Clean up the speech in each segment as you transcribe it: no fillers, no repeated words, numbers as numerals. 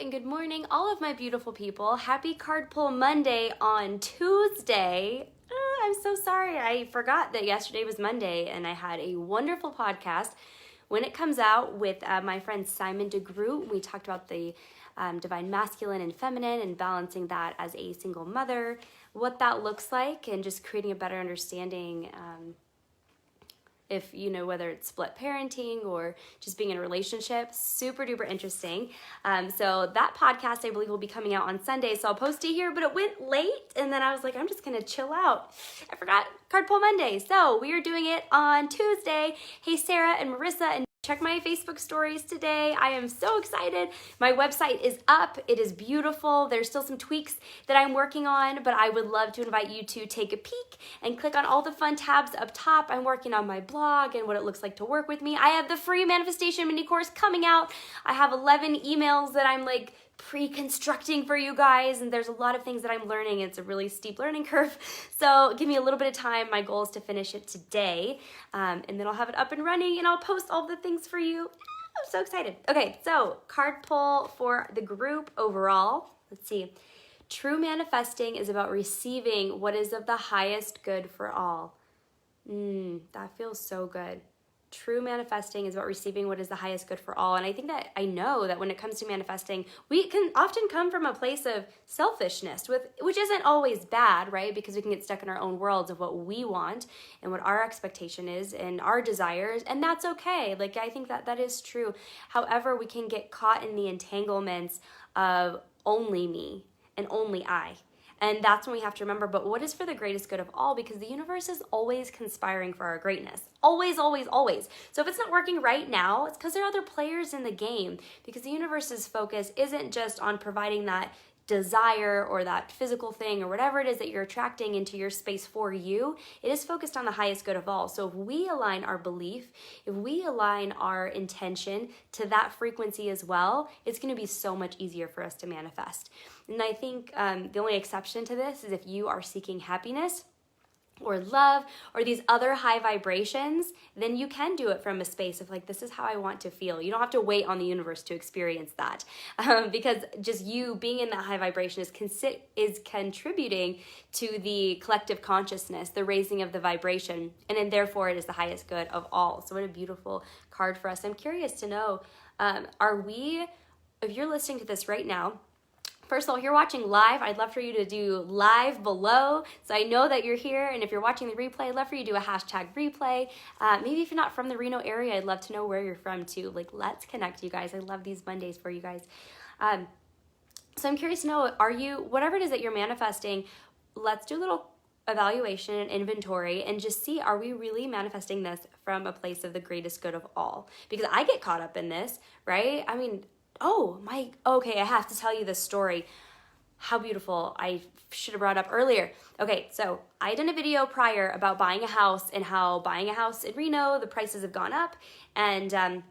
and good morning, all of my beautiful people. Happy Card Pull Monday on Tuesday. I'm so sorry. I forgot that yesterday was Monday, and I had a wonderful podcast when it comes out with my friend Simon DeGroot. We talked about the divine masculine and feminine and balancing that as a single mother, what that looks like, and just creating a better understanding if, you know, whether it's split parenting or just being in a relationship. Super duper interesting. So that podcast, I believe, will be coming out on Sunday. So I'll post it here, but it went late. And then I was like, I'm just going to chill out. I forgot Card Pull Monday. So we are doing it on Tuesday. Hey, Sarah and Marissa, and check my Facebook stories today. I am so excited. My website is up. It is beautiful. There's still some tweaks that I'm working on, but I would love to invite you to take a peek and click on all the fun tabs up top. I'm working on my blog and what it looks like to work with me. I have the free manifestation mini course coming out. I have 11 emails that I'm like pre-constructing for you guys, and there's a lot of things that I'm learning. It's a really steep learning curve, so give me a little bit of time. My goal is to finish it today, and then I'll have it up and running, and I'll post all the things for you. I'm so excited. Okay, so card pull for the group overall. Let's see. True manifesting is about receiving what is of the highest good for all. That feels so good. True manifesting is about receiving what is the highest good for all. And I think that I know that when it comes to manifesting, we can often come from a place of selfishness, which isn't always bad, right? Because we can get stuck in our own worlds of what we want and what our expectation is and our desires, and that's okay. Like, I think that that is true. However, we can get caught in the entanglements of only me and only I. And that's when we have to remember, but what is for the greatest good of all? Because the universe is always conspiring for our greatness. Always, always, always. So if it's not working right now, it's because there are other players in the game. Because the universe's focus isn't just on providing that desire or that physical thing or whatever it is that you're attracting into your space for you. It is focused on the highest good of all. So if we align our belief, if we align our intention to that frequency as well, it's going to be so much easier for us to manifest. And I think the only exception to this is if you are seeking happiness or love or these other high vibrations, then you can do it from a space of like, this is how I want to feel. You don't have to wait on the universe to experience that, because just you being in that high vibration is contributing to the collective consciousness, the raising of the vibration, and then therefore it is the highest good of all. So what a beautiful card for us. I'm curious to know, if you're listening to this right now, first of all, if you're watching live, I'd love for you to do live below. So I know that you're here. And if you're watching the replay, I'd love for you to do a hashtag replay. Maybe if you're not from the Reno area, I'd love to know where you're from too. Like, let's connect, you guys. I love these Mondays for you guys. So I'm curious to know, whatever it is that you're manifesting, let's do a little evaluation and inventory and just see, are we really manifesting this from a place of the greatest good of all? Because I get caught up in this, right? I mean, okay, I have to tell you this story. How beautiful. I should have brought up earlier. Okay, so I done a video prior about buying a house and how buying a house in Reno, the prices have gone up, and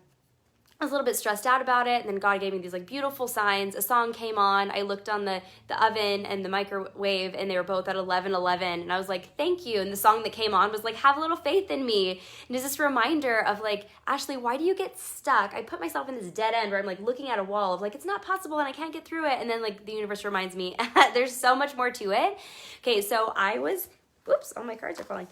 I was a little bit stressed out about it, and then God gave me these like beautiful signs. A song came on. I looked on the oven and the microwave, and they were both at 11:11, and I was like, thank you. And the song that came on was like, have a little faith in me. And it's this reminder of like, Ashley, why do you get stuck? I put myself in this dead end where I'm like looking at a wall of like, it's not possible and I can't get through it. And then like the universe reminds me, there's so much more to it. Okay, so whoops, all my cards are falling.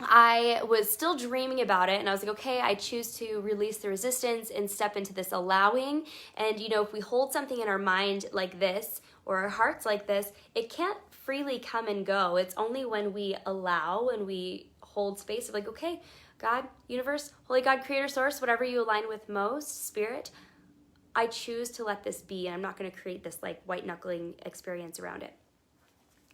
I was still dreaming about it, and I was like, okay, I choose to release the resistance and step into this allowing. And, you know, if we hold something in our mind like this or our hearts like this, it can't freely come and go. It's only when we allow and we hold space of like, okay, God, universe, holy God, creator, source, whatever you align with most, spirit, I choose to let this be, and I'm not going to create this like white knuckling experience around it.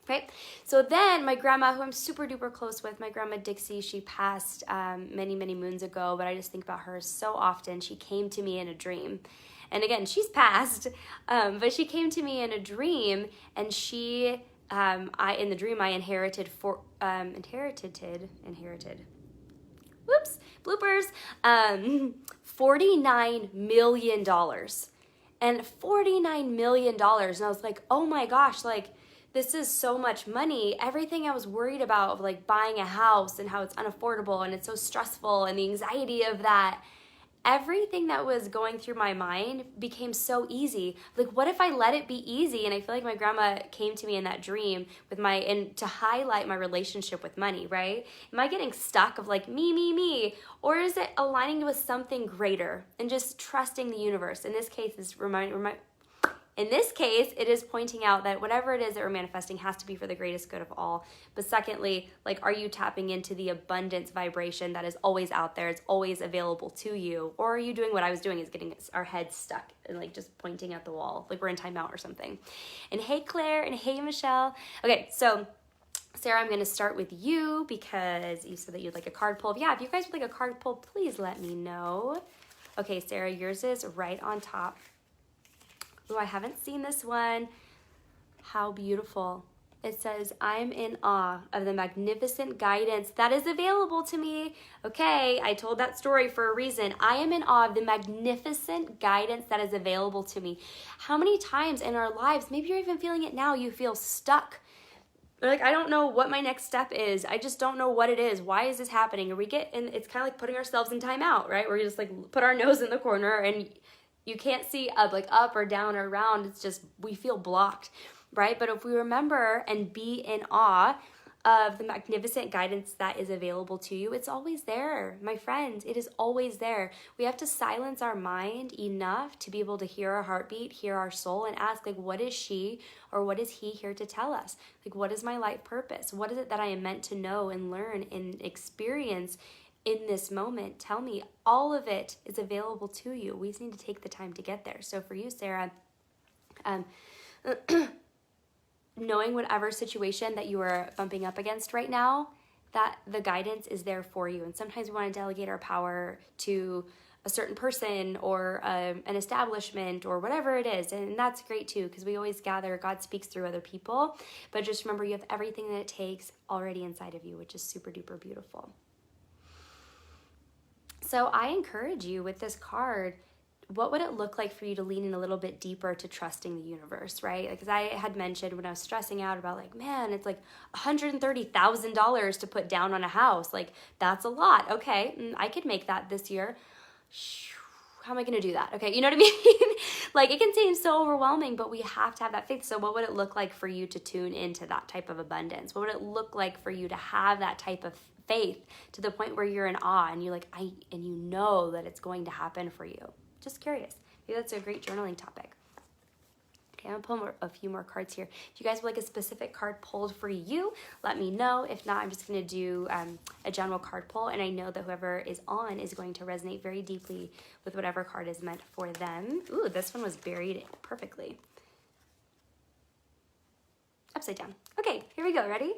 Okay, so then my grandma, who I'm super duper close with, my grandma Dixie, she passed many, many moons ago, but I just think about her so often. She came to me in a dream. And again, she's passed, but she came to me in a dream, and in the dream, I inherited, whoops, bloopers, $49 million. And $49 million. And I was like, oh my gosh, like, this is so much money. Everything I was worried about of like buying a house and how it's unaffordable and it's so stressful and the anxiety of that, everything that was going through my mind became so easy. Like, what if I let it be easy? And I feel like my grandma came to me in that dream and to highlight my relationship with money, right? Am I getting stuck of like me? Or is it aligning with something greater and just trusting the universe? In this case, it is pointing out that whatever it is that we're manifesting has to be for the greatest good of all. But secondly, like, are you tapping into the abundance vibration that is always out there? It's always available to you. Or are you doing what I was doing, is getting our heads stuck and like just pointing at the wall, like we're in timeout or something. And hey, Claire, and hey, Michelle. Okay, so Sarah, I'm going to start with you because you said that you'd like a card pull. Yeah, if you guys would like a card pull, please let me know. Okay, Sarah, yours is right on top. Oh, I haven't seen this one. How beautiful. It says, I'm in awe of the magnificent guidance that is available to me. Okay, I told that story for a reason. I am in awe of the magnificent guidance that is available to me. How many times in our lives, maybe you're even feeling it now, you feel stuck. Like, I don't know what my next step is. I just don't know what it is. Why is this happening? And it's kind of like putting ourselves in timeout, right? Where we just like put our nose in the corner and you can't see up or down or around. It's just, we feel blocked, right? But if we remember and be in awe of the magnificent guidance that is available to you, it's always there, my friends. It is always there. We have to silence our mind enough to be able to hear our heartbeat, hear our soul, and ask, like, what is she or what is he here to tell us? Like, what is my life purpose? What is it that I am meant to know and learn and experience in this moment? Tell me. All of it is available to you. We just need to take the time to get there. So for you, Sarah, knowing whatever situation that you are bumping up against right now, that the guidance is there for you. And sometimes we want to delegate our power to a certain person or an establishment or whatever it is. And that's great too, because we always gather, God speaks through other people. But just remember, you have everything that it takes already inside of you, which is super duper beautiful. So I encourage you with this card, what would it look like for you to lean in a little bit deeper to trusting the universe, right? Because I had mentioned when I was stressing out about like, man, it's like $130,000 to put down on a house. Like, that's a lot. Okay, I could make that this year. How am I going to do that? Okay, you know what I mean? Like, it can seem so overwhelming, but we have to have that faith. So what would it look like for you to tune into that type of abundance? What would it look like for you to have that type of faith to the point where you're in awe and you're like, and you know that it's going to happen for you? Just curious. Maybe that's a great journaling topic. Okay, I'm going to pull a few more cards here. If you guys would like a specific card pulled for you, let me know. If not, I'm just going to do a general card pull, and I know that whoever is on is going to resonate very deeply with whatever card is meant for them. Ooh, this one was buried perfectly. Upside down. Okay, here we go. Ready?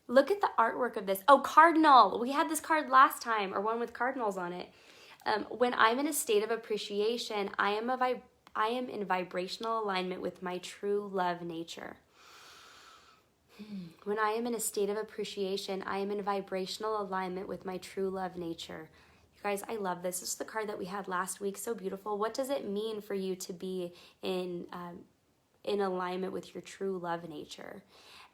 Look at the artwork of this. Oh, cardinal. We had this card last time, or one with cardinals on it. When I'm in a state of appreciation, I am in vibrational alignment with my true love nature. When I am in a state of appreciation, I am in vibrational alignment with my true love nature. You guys, I love this. This is the card that we had last week. So beautiful. What does it mean for you to be in alignment with your true love nature?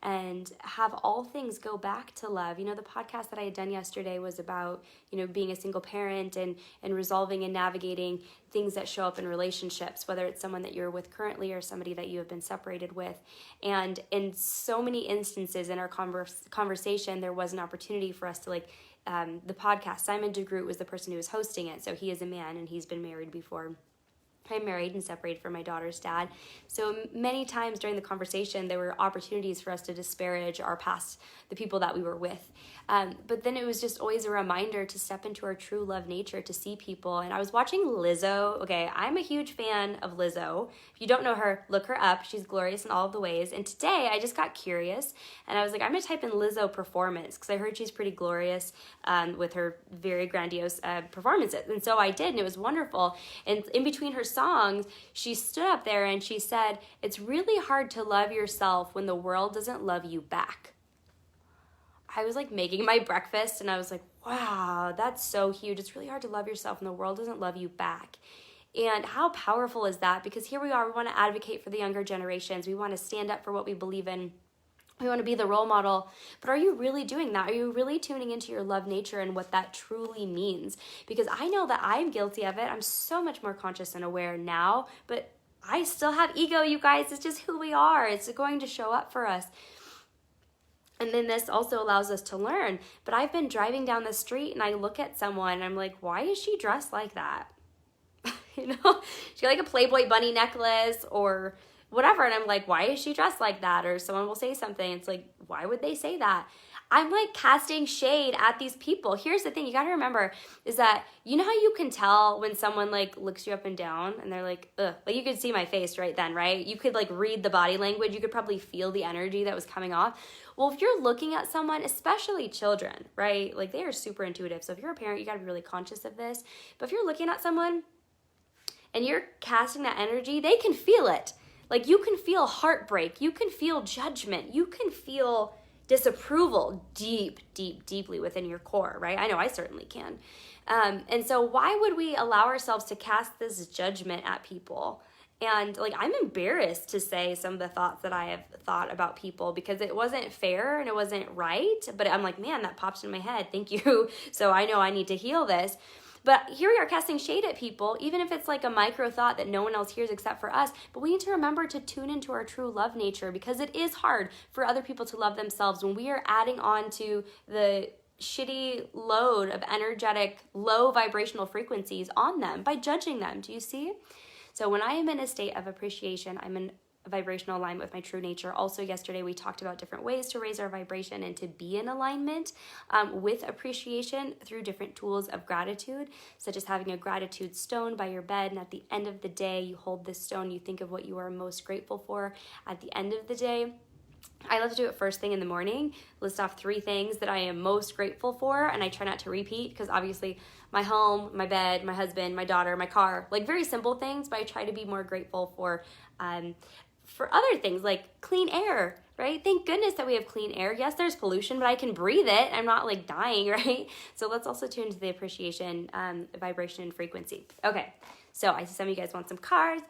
And have all things go back to love. You know, the podcast that I had done yesterday was about, you know, being a single parent and resolving and navigating things that show up in relationships, whether it's someone that you're with currently or somebody that you have been separated with. And in so many instances in our conversation, there was an opportunity for us to the podcast. Simon DeGroot was the person who was hosting it. So he is a man and he's been married before. I'm married and separated from my daughter's dad. So many times during the conversation, there were opportunities for us to disparage our past, the people that we were with. But then it was just always a reminder to step into our true love nature, to see people. And I was watching Lizzo. Okay, I'm a huge fan of Lizzo. If you don't know her, look her up. She's glorious in all of the ways. And today I just got curious and I was like, I'm going to type in Lizzo performance because I heard she's pretty glorious with her very grandiose performances. And so I did, and it was wonderful. And in between her songs, she stood up there and she said, it's really hard to love yourself when the world doesn't love you back. I was like making my breakfast and I was like, wow, that's so huge. It's really hard to love yourself when the world doesn't love you back. And how powerful is that? Because here we are, we want to advocate for the younger generations. We want to stand up for what we believe in. We want to be the role model, but are you really doing that? Are you really tuning into your love nature and what that truly means? Because I know that I'm guilty of it. I'm so much more conscious and aware now, but I still have ego, you guys. It's just who we are. It's going to show up for us. And then this also allows us to learn. But I've been driving down the street and I look at someone and I'm like, why is she dressed like that? You know, she got like a Playboy bunny necklace or whatever. And I'm like, why is she dressed like that? Or someone will say something. It's like, why would they say that? I'm like casting shade at these people. Here's the thing you got to remember is that, you know how you can tell when someone like looks you up and down and they're like, ugh, like you could see my face right then, right? You could like read the body language. You could probably feel the energy that was coming off. Well, if you're looking at someone, especially children, right? Like they are super intuitive. So if you're a parent, you got to be really conscious of this. But if you're looking at someone and you're casting that energy, they can feel it. Like you can feel heartbreak. You can feel judgment. You can feel disapproval deeply within your core, right? I know I certainly can. And so why would we allow ourselves to cast this judgment at people? And like, I'm embarrassed to say some of the thoughts that I have thought about people because it wasn't fair and it wasn't right. But I'm like, man, that popped in my head. Thank you. So I know I need to heal this. But here we are casting shade at people, even if it's like a micro thought that no one else hears except for us. But we need to remember to tune into our true love nature because it is hard for other people to love themselves when we are adding on to the shitty load of energetic, low vibrational frequencies on them by judging them. Do you see? So when I am in a state of appreciation, I'm in vibrational alignment with my true nature. Also yesterday we talked about different ways to raise our vibration and to be in alignment with appreciation through different tools of gratitude, such as having a gratitude stone by your bed, and at the end of the day you hold this stone, you think of what you are most grateful for at the end of the day. I love to do it first thing in the morning, list off 3 things that I am most grateful for, and I try not to repeat because obviously my home, my bed, my husband, my daughter, my car, like very simple things, but I try to be more grateful for other things like clean air, right? Thank goodness that we have clean air. Yes, there's pollution, but I can breathe it. I'm not like dying, right? So let's also tune to the appreciation, vibration, and frequency. Okay, so I see some of you guys want some cards.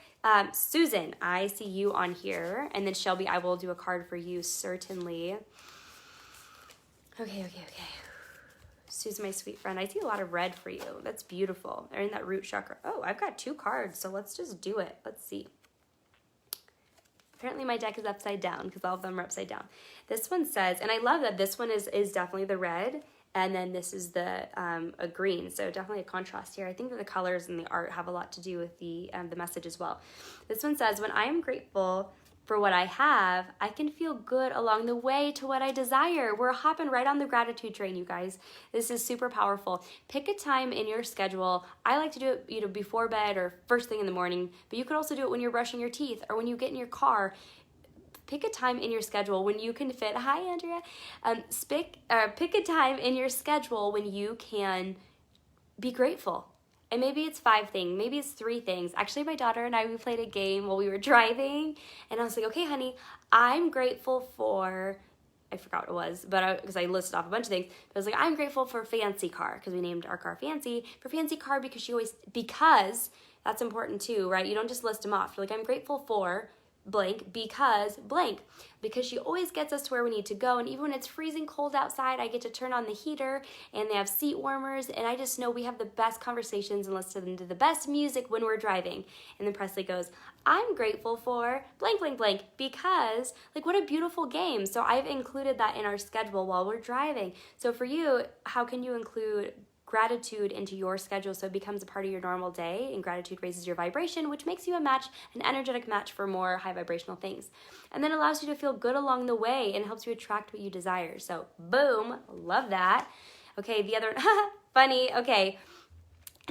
Susan, I see you on here. And then Shelby, I will do a card for you, certainly. Okay. Susan, my sweet friend, I see a lot of red for you. That's beautiful. They're in that root chakra. Oh, I've got 2 cards, so let's just do it. Let's see. Apparently my deck is upside down because all of them are upside down. This one says, and I love that this one is definitely the red, and then this is the a green, so definitely a contrast here. I think that the colors and the art have a lot to do with the message as well. This one says, when I am grateful for what I have, I can feel good along the way to what I desire. We're hopping right on the gratitude train, you guys. This is super powerful. Pick a time in your schedule. I like to do it, before bed or first thing in the morning, but you could also do it when you're brushing your teeth or when you get in your car. Pick a time in your schedule when you can fit. Hi, Andrea. Pick a time in your schedule when you can be grateful. And maybe it's 5 things, maybe it's 3 things. Actually, my daughter and I, we played a game while we were driving, and I was like, okay, honey, I'm grateful for, I forgot what it was, but because I listed off a bunch of things, but I was like, I'm grateful for Fancy Car, because we named our car Fancy, for Fancy Car because that's important too, right? You don't just list them off. You're like, I'm grateful for blank, because she always gets us to where we need to go. And even when it's freezing cold outside, I get to turn on the heater and they have seat warmers, and I just know we have the best conversations and listen to the best music when we're driving. And then Presley goes, I'm grateful for blank, because, like, what a beautiful game. So I've included that in our schedule while we're driving. So for you, how can you include gratitude into your schedule so it becomes a part of your normal day? And gratitude raises your vibration, which makes you an energetic match for more high vibrational things. And then allows you to feel good along the way and helps you attract what you desire. So boom, love that. Okay, the other one, funny, okay.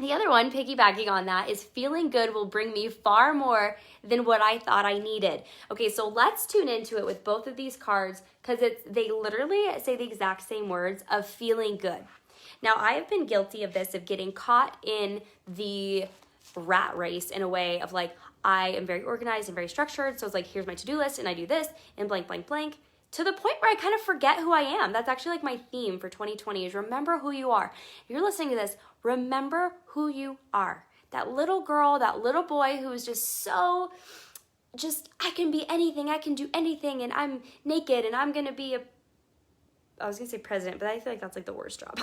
The other one, piggybacking on that, is feeling good will bring me far more than what I thought I needed. Okay, so let's tune into it with both of these cards because they literally say the exact same words of feeling good. Now, I have been guilty of this, of getting caught in the rat race in a way of like, I am very organized and very structured. So it's like, here's my to-do list and I do this and blank, to the point where I kind of forget who I am. That's actually like my theme for 2020 is remember who you are. If you're listening to this, remember who you are. That little girl, that little boy who is just so just, I can be anything, I can do anything, and I'm naked, and I'm going to be I was going to say president, but I feel like that's like the worst job.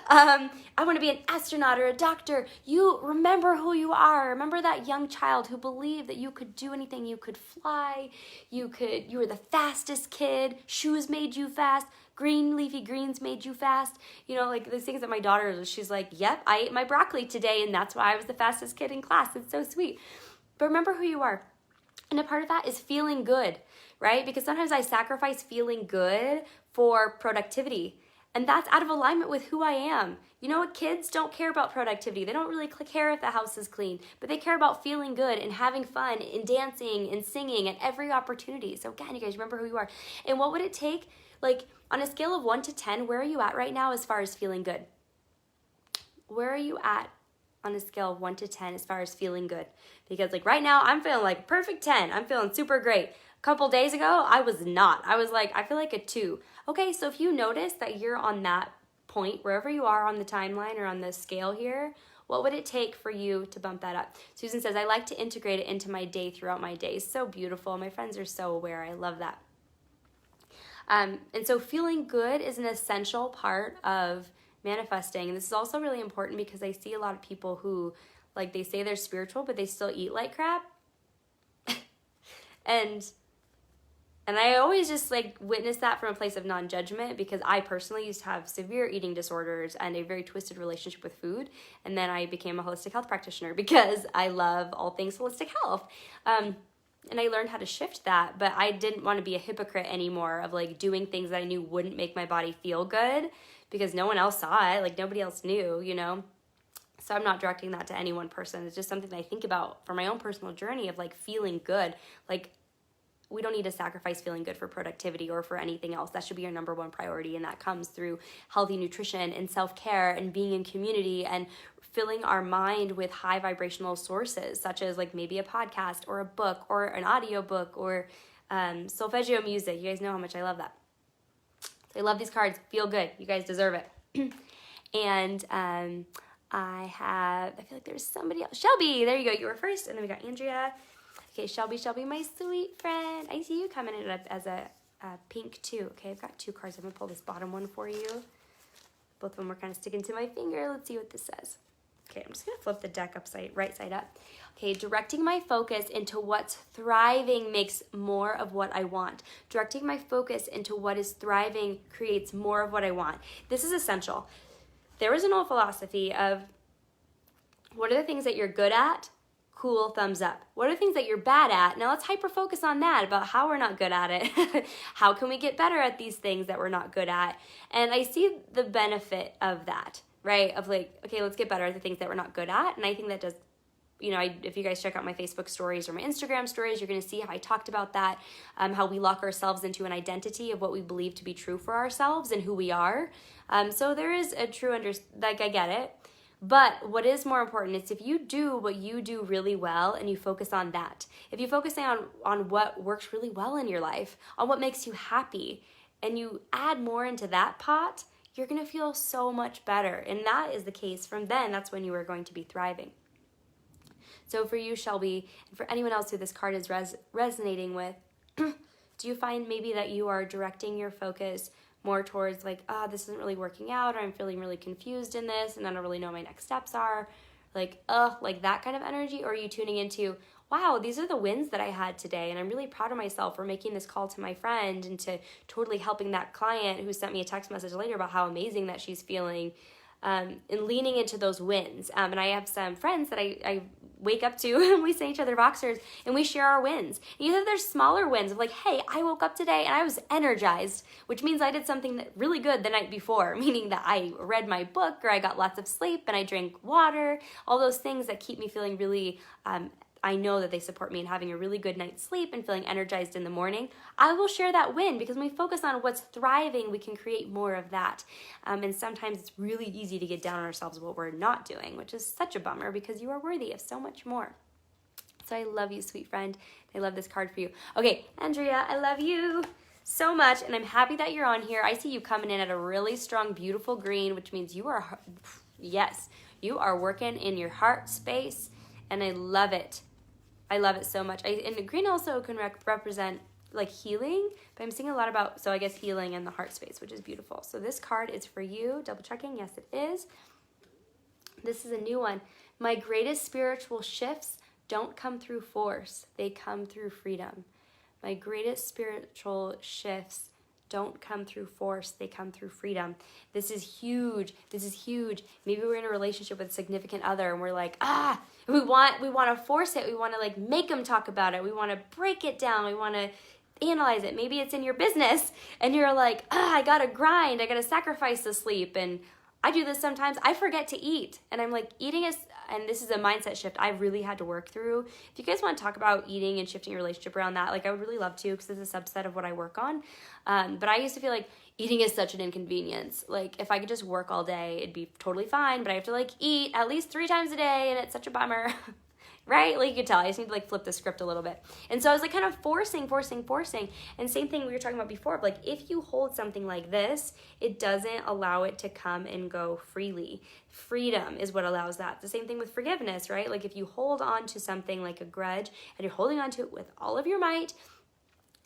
I want to be an astronaut or a doctor. You remember who you are. Remember that young child who believed that you could do anything. You could fly. You were the fastest kid. Shoes made you fast. Green leafy greens made you fast. You know, like those things that my daughter, she's like, yep, I ate my broccoli today, and that's why I was the fastest kid in class. It's so sweet. But remember who you are. And a part of that is feeling good, right? Because sometimes I sacrifice feeling good for productivity. And that's out of alignment with who I am. You know what? Kids don't care about productivity. They don't really care if the house is clean, but they care about feeling good and having fun and dancing and singing at every opportunity. So again, you guys remember who you are. And what would it take? Like on a scale of 1 to 10, where are you at right now as far as feeling good? Where are you at on a scale of 1 to 10 as far as feeling good? Because like right now, I'm feeling like perfect 10. I'm feeling super great. A couple days ago, I was not. I was like, I feel like a 2. Okay, so if you notice that you're on that point, wherever you are on the timeline or on the scale here, what would it take for you to bump that up? Susan says, I like to integrate it into my day throughout my days. So beautiful. My friends are so aware. I love that. And so feeling good is an essential part of manifesting. And this is also really important because I see a lot of people who, like, they say they're spiritual, but they still eat like crap. And I always just like witness that from a place of non-judgment because I personally used to have severe eating disorders and a very twisted relationship with food. And then I became a holistic health practitioner because I love all things holistic health. And I learned how to shift that, but I didn't want to be a hypocrite anymore of like doing things that I knew wouldn't make my body feel good because no one else saw it, like nobody else knew, you know? So I'm not directing that to any one person. It's just something that I think about for my own personal journey of like feeling good. Like we don't need to sacrifice feeling good for productivity or for anything else. That should be your number one priority. And that comes through healthy nutrition and self-care and being in community and filling our mind with high vibrational sources, such as like maybe a podcast or a book or an audio book or solfeggio music. You guys know how much I love that. So I love these cards. Feel good. You guys deserve it. And I feel like there's somebody else. Shelby, there you go. You were first. And then we got Andrea. Okay, Shelby, my sweet friend. I see you coming in up as a pink too. Okay, I've got 2 cards. I'm going to pull this bottom one for you. Both of them are kind of sticking to my finger. Let's see what this says. Okay, I'm just going to flip the deck right side up. Okay, directing my focus into what's thriving makes more of what I want. Directing my focus into what is thriving creates more of what I want. This is essential. There is an old philosophy of what are the things that you're good at? Cool, thumbs up. What are the things that you're bad at? Now let's hyper-focus on that, about how we're not good at it. How can we get better at these things that we're not good at? And I see the benefit of that, right? Of like, okay, let's get better at the things that we're not good at. And I think that does, you know, if you guys check out my Facebook stories or my Instagram stories, you're going to see how I talked about that, how we lock ourselves into an identity of what we believe to be true for ourselves and who we are. So there is a true like I get it. But what is more important is if you do what you do really well and you focus on that, if you focus on what works really well in your life, on what makes you happy, and you add more into that pot, you're going to feel so much better. And that is the case from then. That's when you are going to be thriving. So for you, Shelby, and for anyone else who this card is resonating with, do you find maybe that you are directing your focus more towards like, this isn't really working out, or I'm feeling really confused in this and I don't really know what my next steps are, like that kind of energy? Or are you tuning into, wow, these are the wins that I had today and I'm really proud of myself for making this call to my friend and to totally helping that client who sent me a text message later about how amazing that she's feeling, and leaning into those wins. And I have some friends that I wake up to and we send each other boxers and we share our wins. And either there's smaller wins of like, hey, I woke up today and I was energized, which means I did something that really good the night before, meaning that I read my book or I got lots of sleep and I drank water, all those things that keep me feeling really, I know that they support me in having a really good night's sleep and feeling energized in the morning. I will share that win because when we focus on what's thriving, we can create more of that. And sometimes it's really easy to get down on ourselves what we're not doing, which is such a bummer because you are worthy of so much more. So I love you, sweet friend. I love this card for you. Okay, Andrea, I love you so much, and I'm happy that you're on here. I see you coming in at a really strong, beautiful green, which means you are, yes, you are working in your heart space, and I love it. I love it so much. And green also can represent like healing, but I'm seeing a lot about, so I guess healing in the heart space, which is beautiful. So this card is for you. Double checking. Yes, it is. This is a new one. My greatest spiritual shifts don't come through force. They come through freedom. My greatest spiritual shifts don't come through force. They come through freedom. This is huge. This is huge. Maybe we're in a relationship with a significant other and we're like, we want to force it. We want to like make them talk about it. We want to break it down. We want to analyze it. Maybe it's in your business and you're like, I got to grind. I got to sacrifice the sleep. And I do this sometimes. I forget to eat. And I'm like, eating is, and this is a mindset shift I really had to work through. If you guys want to talk about eating and shifting your relationship around that, like I would really love to, because it's a subset of what I work on. But I used to feel like eating is such an inconvenience. Like if I could just work all day, it'd be totally fine. But I have to like eat at least 3 times a day, and it's such a bummer. Right? Like you can tell, I just need to like flip the script a little bit. And so I was like kind of forcing. And same thing we were talking about before, like if you hold something like this, it doesn't allow it to come and go freely. Freedom is what allows that. The same thing with forgiveness, right? Like if you hold on to something like a grudge and you're holding on to it with all of your might,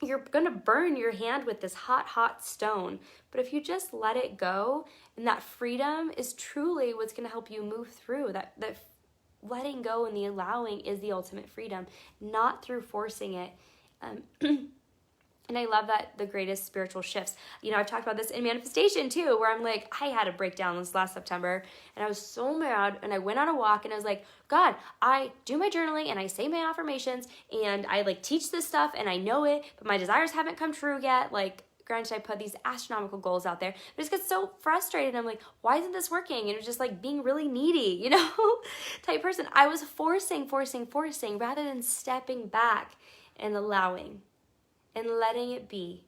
you're going to burn your hand with this hot stone. But if you just let it go, and that freedom is truly what's going to help you move through that letting go and the allowing is the ultimate freedom, not through forcing it. And I love that the greatest spiritual shifts, I've talked about this in manifestation too, where I'm like, I had a breakdown this last September and I was so mad, and I went on a walk and I was like, God, I do my journaling and I say my affirmations and I like teach this stuff and I know it, but my desires haven't come true yet. Like, granted, I put these astronomical goals out there, but I just get so frustrated. I'm like, why isn't this working? And it was just like being really needy, type person. I was forcing rather than stepping back and allowing and letting it be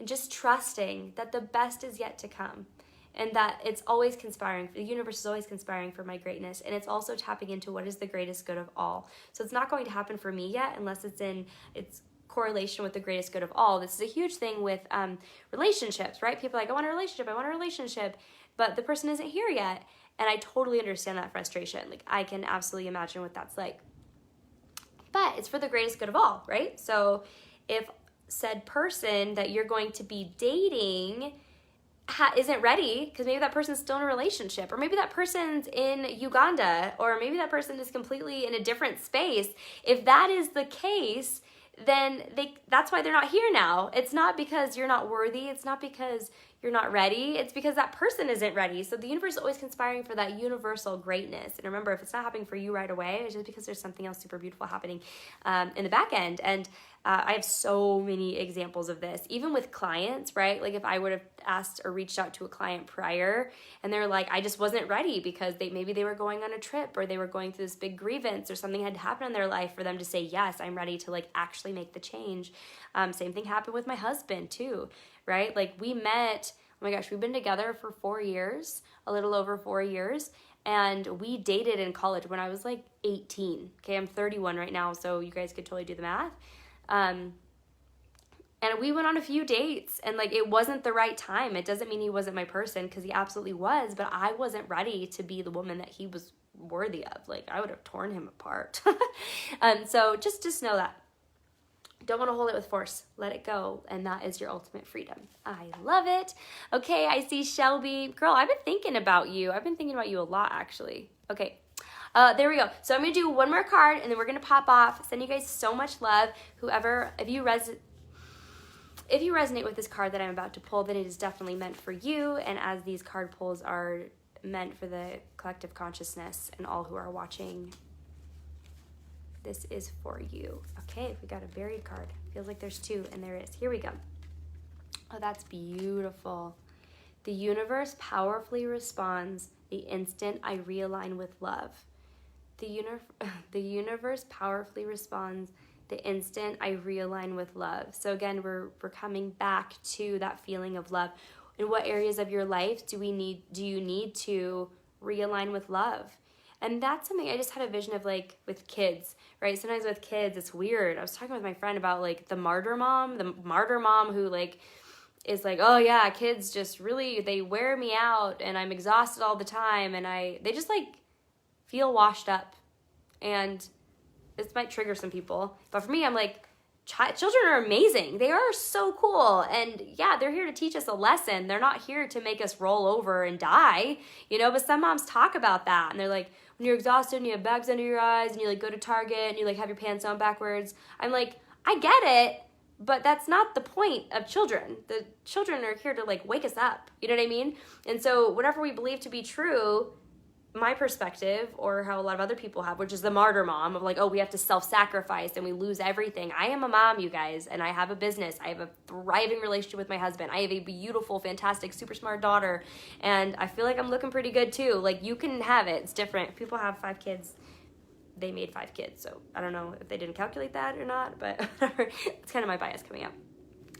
and just trusting that the best is yet to come and that it's always conspiring. The universe is always conspiring for my greatness, and it's also tapping into what is the greatest good of all. So it's not going to happen for me yet unless it's correlation with the greatest good of all. This is a huge thing with relationships, right? People are like, I want a relationship, but the person isn't here yet. And I totally understand that frustration. Like I can absolutely imagine what that's like. But it's for the greatest good of all, right? So if said person that you're going to be dating isn't ready, because maybe that person's still in a relationship, or maybe that person's in Uganda, or maybe that person is completely in a different space. If that is the case, then that's why they're not here now. It's not because you're not worthy. It's not because you're not ready. It's because that person isn't ready. So the universe is always conspiring for that universal greatness. And remember, if it's not happening for you right away, it's just because there's something else super beautiful happening in the back end. And I have so many examples of this, even with clients, right? Like if I would have asked or reached out to a client prior and they're like, I just wasn't ready because maybe they were going on a trip, or they were going through this big grievance, or something had happened in their life for them to say, yes, I'm ready to like actually make the change. Same thing happened with my husband too, right? Like we met, oh my gosh, we've been together for 4 years, a little over 4 years. And we dated in college when I was like 18. Okay, I'm 31 right now, so you guys could totally do the math. And we went on a few dates, and like it wasn't the right time. It doesn't mean he wasn't my person, because he absolutely was, but I wasn't ready to be the woman that he was worthy of. Like I would have torn him apart. So just know that. Don't want to hold it with force. Let it go, and that is your ultimate freedom. I love it. Okay, I see Shelby. Girl, I've been thinking about you. I've been thinking about you a lot, actually. Okay. There we go. So I'm going to do one more card, and then we're going to pop off. Send you guys so much love. Whoever, if you resonate with this card that I'm about to pull, then it is definitely meant for you. And as these card pulls are meant for the collective consciousness and all who are watching, this is for you. Okay, we got a buried card. Feels like there's 2, and there is. Here we go. Oh, that's beautiful. The universe powerfully responds the instant I realign with love. The universe powerfully responds the instant I realign with love. So again, we're coming back to that feeling of love. In what areas of your life do you need to realign with love? And that's something I just had a vision of, like with kids, right? Sometimes with kids, it's weird. I was talking with my friend about like the martyr mom who like is like, oh yeah, kids just really, they wear me out and I'm exhausted all the time. And they just like feel washed up. And this might trigger some people, but for me, I'm like, children are amazing. They are so cool. And yeah, they're here to teach us a lesson. They're not here to make us roll over and die, but some moms talk about that. And they're like, when you're exhausted and you have bags under your eyes and you like go to Target and you like have your pants on backwards. I'm like, I get it, but that's not the point of children. The children are here to like wake us up. You know what I mean? And so whatever we believe to be true, my perspective, or how a lot of other people have, which is the martyr mom of like, oh, we have to self-sacrifice and we lose everything. I am a mom, you guys, and I have a business. I have a thriving relationship with my husband. I have a beautiful, fantastic, super smart daughter, and I feel like I'm looking pretty good too. Like, you can have it. It's different. People have 5 kids. They made 5 kids, so I don't know if they didn't calculate that or not, but whatever. It's kind of my bias coming out.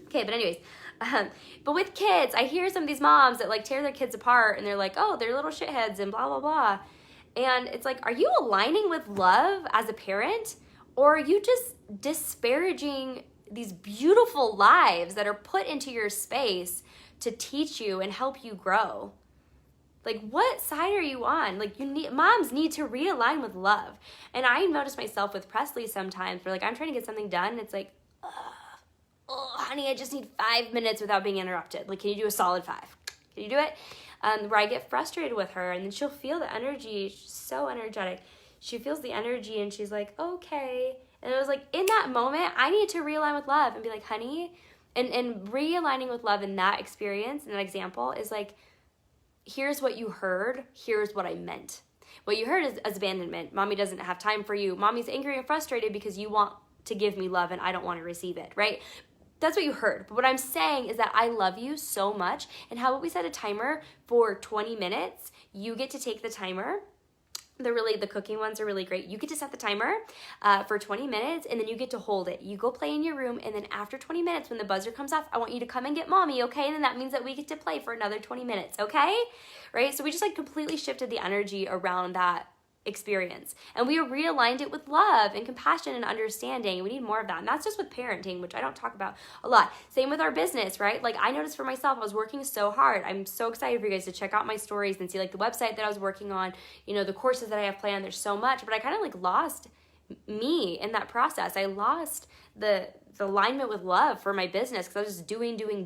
Okay, but anyways, but with kids, I hear some of these moms that like tear their kids apart and they're like, oh, they're little shitheads and blah, blah, blah. And it's like, are you aligning with love as a parent, or are you just disparaging these beautiful lives that are put into your space to teach you and help you grow? Like, what side are you on? Like, moms need to realign with love. And I notice myself with Presley sometimes where like I'm trying to get something done and it's like, oh, honey, I just need 5 minutes without being interrupted. Like, can you do a solid 5? Can you do it? Where I get frustrated with her, and then she'll feel the energy. She's so energetic. She feels the energy, and she's like, okay. And it was like, in that moment, I need to realign with love and be like, honey, and realigning with love in that experience, in that example, is like, here's what you heard. Here's what I meant. What you heard is abandonment. Mommy doesn't have time for you. Mommy's angry and frustrated because you want to give me love, and I don't want to receive it, right? That's what you heard. But what I'm saying is that I love you so much. And how about we set a timer for 20 minutes? You get to take the timer. The cooking ones are really great. You get to set the timer for 20 minutes, and then you get to hold it. You go play in your room, and then after 20 minutes, when the buzzer comes off, I want you to come and get mommy, okay? And then that means that we get to play for another 20 minutes, okay? Right? So we just like completely shifted the energy around that experience, and we realigned it with love and compassion and understanding. We need more of that, and that's just with parenting, which I don't talk about a lot. Same with our business, right? Like, I noticed for myself, I was working so hard. I'm so excited for you guys to check out my stories and see like the website that I was working on, the courses that I have planned. There's so much, but I kind of like lost me in that process. I lost the alignment with love for my business because I was just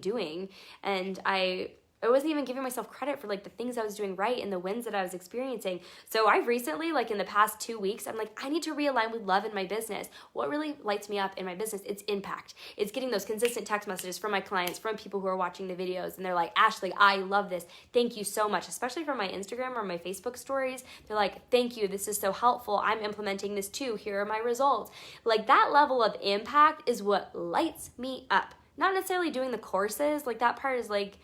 doing, and I wasn't even giving myself credit for like the things I was doing right and the wins that I was experiencing. So I've recently, like in the past 2 weeks, I'm like, I need to realign with love in my business. What really lights me up in my business? It's impact. It's getting those consistent text messages from my clients, from people who are watching the videos, and they're like, Ashley, I love this. Thank you so much. Especially from my Instagram or my Facebook stories. They're like, thank you. This is so helpful. I'm implementing this too. Here are my results. Like, that level of impact is what lights me up. Not necessarily doing the courses. Like, that part is like,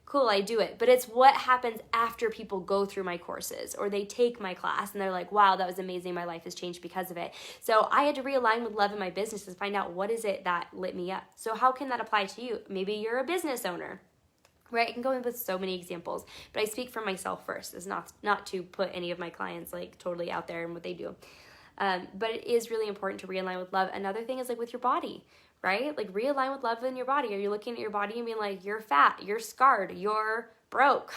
cool, I do it. But it's what happens after people go through my courses or they take my class and they're like, wow, that was amazing. My life has changed because of it. So I had to realign with love in my business and find out what is it that lit me up. So how can that apply to you? Maybe you're a business owner, right? I can go in with so many examples, but I speak for myself first. It's not to put any of my clients like totally out there and what they do. But it is really important to realign with love. Another thing is like with your body, right? Like, realign with love in your body. Are you looking at your body and being like, you're fat, you're scarred, you're broke,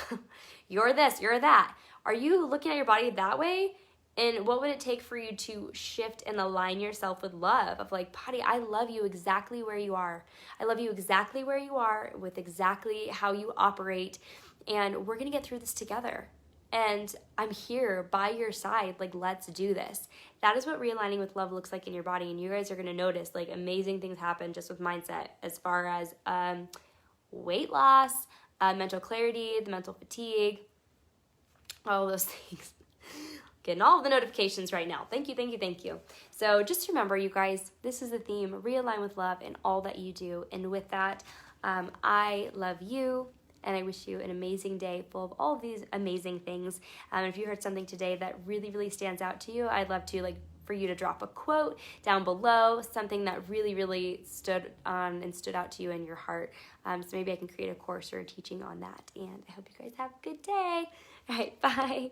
you're this, you're that? Are you looking at your body that way? And what would it take for you to shift and align yourself with love of like, body, I love you exactly where you are. I love you exactly where you are with exactly how you operate. And we're going to get through this together. And I'm here by your side. Like, let's do this. That is what realigning with love looks like in your body. And you guys are going to notice like amazing things happen just with mindset, as far as weight loss, mental clarity, the mental fatigue, all those things. Getting all of the notifications right now. Thank you. So just remember, you guys, this is the theme: realign with love in all that you do. And with that, I love you. And I wish you an amazing day full of all of these amazing things. If you heard something today that really, really stands out to you, I'd love to for you to drop a quote down below, something that really, really stood out to you in your heart. So maybe I can create a course or a teaching on that. And I hope you guys have a good day. All right, bye.